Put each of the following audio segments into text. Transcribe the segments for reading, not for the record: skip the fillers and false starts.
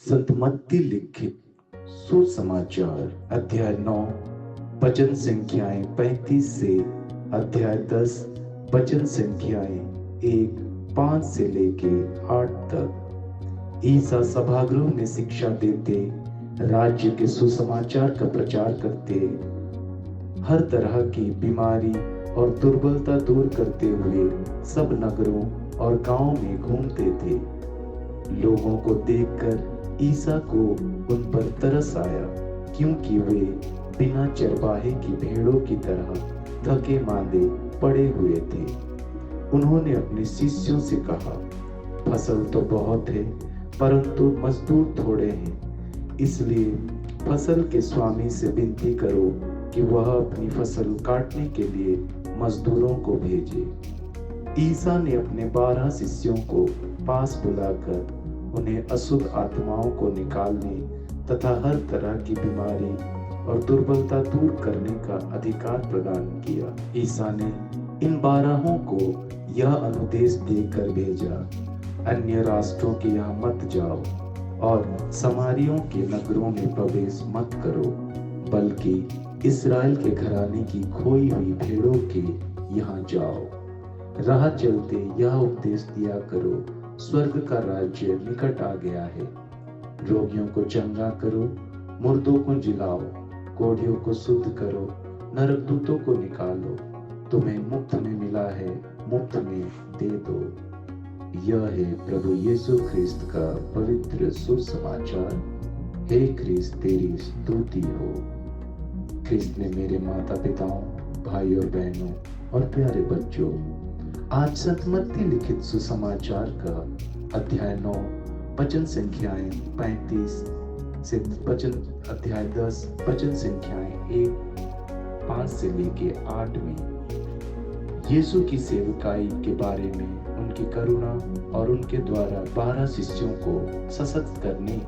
संत मत्ती लिखित सुसमाचार अध्याय 9 वचन संख्याएं 35 से अध्याय 10 वचन संख्याएं 1-5 से लेके 8 तक। ईसा सभागृह में शिक्षा देते, राज्य के सुसमाचार का प्रचार करते, हर तरह की बीमारी और दुर्बलता दूर करते हुए सब नगरों और गांवों में घूमते थे। लोगों को देखकर ईसा को उन पर तरस आया, क्योंकि वे बिना चरवाहे की भेड़ों की तरह थके मांदे पड़े हुए थे। उन्होंने अपने शिष्यों से कहा, फसल तो बहुत है, परंतु मजदूर थोड़े हैं। इसलिए फसल के स्वामी से विनती करो कि वह अपनी फसल काटने के लिए मजदूरों को भेजे। ईसा ने अपने 12 शिष्यों को पास बुलाकर उन्हें अशुद्ध आत्माओं को निकालने तथा हर तरह की बीमारी और दुर्बलता दूर करने का अधिकार प्रदान किया। ईसा ने इन 12 को यह अनुदेश देकर भेजा, अन्य राष्ट्रों के यहाँ मत जाओ और समारियों के नगरों में प्रवेश मत करो, बल्कि इस्राएल के घराने की खोई हुई भेड़ों के यहाँ जाओ। राह चलते यह उपदेश दिया करो, स्वर्ग का राज्य निकट आ गया है। रोगियों को चंगा करो, मुर्दों को जिलाओ, कोढ़ियों को शुद्ध करो, नरकदूतों को निकालो। तुम्हें मुफ्त में मिला है, मुफ्त में दे दो। यह है प्रभु यीशु ख्रिस्त का पवित्र सुसमाचार। हे ख्रिस्त, तेरी स्तुति हो। ख्रिस्त में मेरे माता पिताओं, भाई और बहनों और प्यारे बच्चों, आज संत मत्ती लिखित सुसमाचार का अध्याय 9 वचन संख्याएं 35 से अध्याय 10 वचन संख्याएं 1-5 से लेके 8 में यीशु की सेवकाई के बारे में, उनकी करुणा और उनके द्वारा 12 शिष्यों को सशक्त करने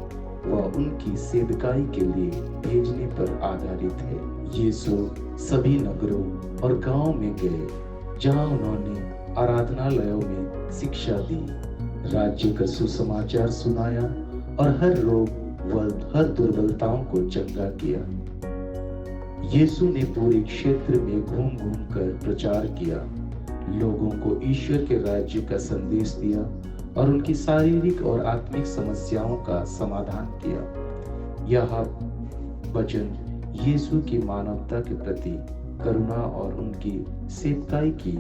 व उनकी सेवकाई के लिए भेजने पर आधारित है। यीशु सभी नगरों और गांवों में गए, जहां उन्होंने आराधनालयों में शिक्षा दी, राज्य का सुसमाचार सुनाया और हर रोग व हर दुर्बलताओं को चंगा किया। यीशु ने पूरे क्षेत्र में घूम घूम कर प्रचार किया, लोगों को ईश्वर के राज्य का संदेश दिया और उनकी शारीरिक और आत्मिक समस्याओं का समाधान किया। यह वचन यीशु की मानवता के प्रति करुणा और उनकी सेवकाई की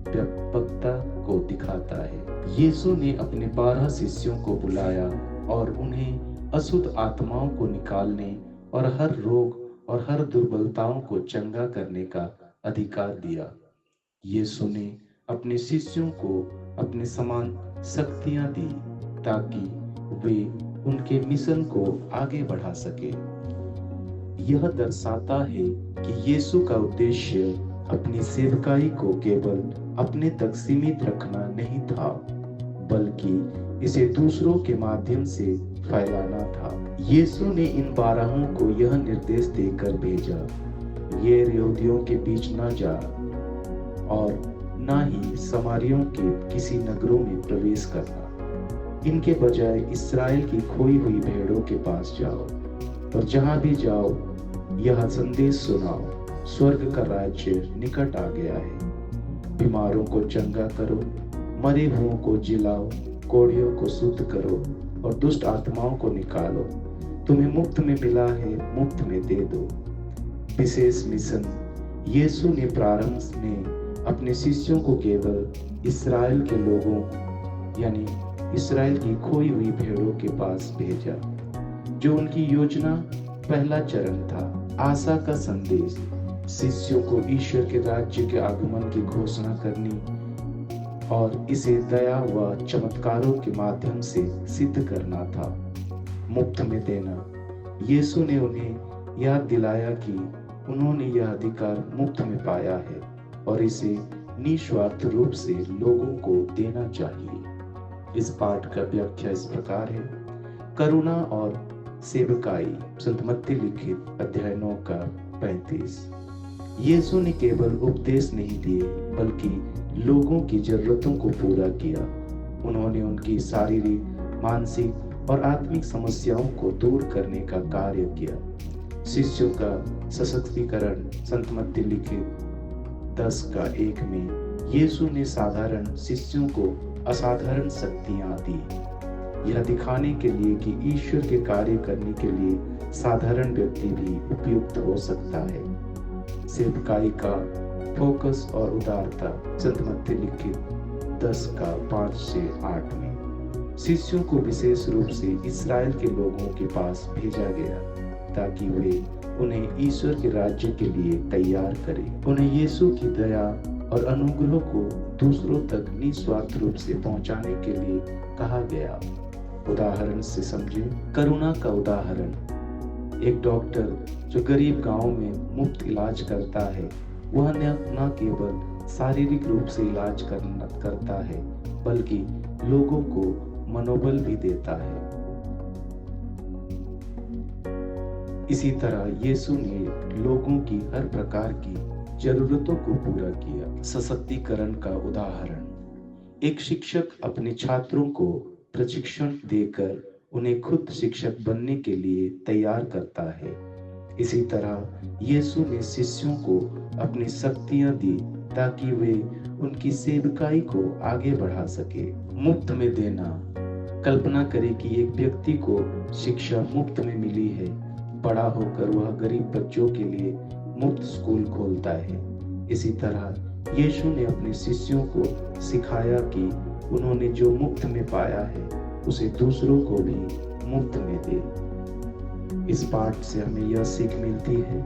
व्यापकता को दिखाता है। यीशु ने अपने 12 शिष्यों को बुलाया और उन्हें अशुद्ध आत्माओं को निकालने और हर रोग और हर दुर्बलताओं को चंगा करने का अधिकार दिया। यीशु ने अपने शिष्यों को अपने समान शक्तियां दी, ताकि वे उनके मिशन को आगे बढ़ा सके। यह दर्शाता है कि यीशु का उद्देश्य अपनी सेवकाई को केवल अपने तक सीमित रखना नहीं था, बल्कि इसे दूसरों के माध्यम से फैलाना था। यीशु ने इन 12 को यह निर्देश देकर भेजा, ये यहूदियों के बीच न जा और न ही समारियों के किसी नगरों में प्रवेश करना। इनके बजाय इस्राएल की खोई हुई भेड़ों के पास जाओ और जहां भी जाओ यह संदेश सुनाओ, स्वर्ग का राज्य निकट आ गया है। बीमारों को चंगा करो, मरे हुओं को जिलाओ, कोढ़ियों को शुद्ध करो और दुष्ट आत्माओं को निकालो। तुम्हें मुफ्त में मिला है, मुफ्त में दे दो। विशेष मिशन। यीशु ने प्रारंभ में अपने शिष्यों को केवल इस्राएल के लोगों यानी इस्राएल की खोई हुई भेड़ों के पास भेजा, जो उनकी योजना पहला चरण था। आशा का संदेश, शिष्यों को ईश्वर के राज्य के आगमन की घोषणा करनी और इसे दया व चमत्कारों के माध्यम से सिद्ध करना था। मुफ्त में देना, यीशु ने उन्हें याद दिलाया कि उन्होंने यह अधिकार मुफ्त में पाया है और इसे निस्वार्थ रूप से लोगों को देना चाहिए। इस पाठ का व्याख्या इस प्रकार है। करुणा और सेवकाई, संत मत्ती लिखित अध्याय 9 का 35। यीशु ने केवल उपदेश नहीं दिए, बल्कि लोगों की जरूरतों को पूरा किया। उन्होंने उनकी शारीरिक, मानसिक और आत्मिक समस्याओं को दूर करने का कार्य किया। शिष्यों का सशक्तिकरण। संत मत्ती लिखित 10:1 में यीशु ने साधारण शिष्यों को असाधारण शक्तियां दी, यह दिखाने के लिए कि ईश्वर के कार्य करने के लिए साधारण व्यक्ति भी उपयुक्त हो सकता है। सेवकाई का फोकस और उदारता। संत मत्ती लिखित 10:5-8 में शिष्यों को विशेष रूप से इस्राएल के लोगों के पास भेजा गया ताकि वे उन्हें ईश्वर के राज्य के लिए तैयार करें। उन्हें यीशु की दया और अनुग्रह को दूसरों तक निस्वार्थ रूप से पहुंचाने के लिए कहा गया। उदाहरण से समझें। करुणा का उदाहरण। एक डॉक्टर जो गरीब गांव में मुफ्त इलाज करता है, वह न केवल शारीरिक रूप से इलाज करता है बल्कि लोगों को मनोबल भी देता है। इसी तरह यीशु ने लोगों की हर प्रकार की जरूरतों को पूरा किया। सशक्तिकरण का उदाहरण। एक शिक्षक अपने छात्रों को प्रशिक्षण देकर उन्हें खुद शिक्षक बनने के लिए तैयार करता है। इसी तरह यीशु ने शिष्यों को अपनी शक्तियां दी ताकि वे उनकी सेवकाई को आगे बढ़ा सके। मुफ्त में देना। कल्पना करें कि एक व्यक्ति को शिक्षा मुफ्त में मिली है। बड़ा होकर वह गरीब बच्चों के लिए मुफ्त स्कूल खोलता है। इसी तरह यीशु ने अपने शिष्यों को सिखाया कि उन्होंने जो मुफ्त में पाया है उसे दूसरों को भी मुफ्त में दे। इस पाठ से हमें यह सीख मिलती है,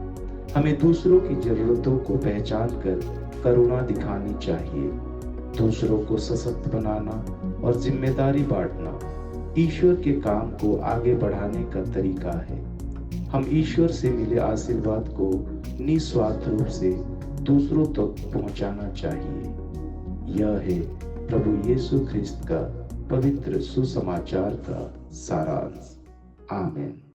हमें दूसरों की जरूरतों को पहचान कर करुणा दिखानी चाहिए। दूसरों को सशक्त बनाना और जिम्मेदारी बांटना ईश्वर के काम को आगे बढ़ाने का तरीका है। हम ईश्वर से मिले आशीर्वाद को निस्वार्थ रूप से दूसरों तक पहुंचाना चाहिए। यह है प्रभु यीशु ख्रिस्त का पवित्र सुसमाचार का सारांश। आमीन।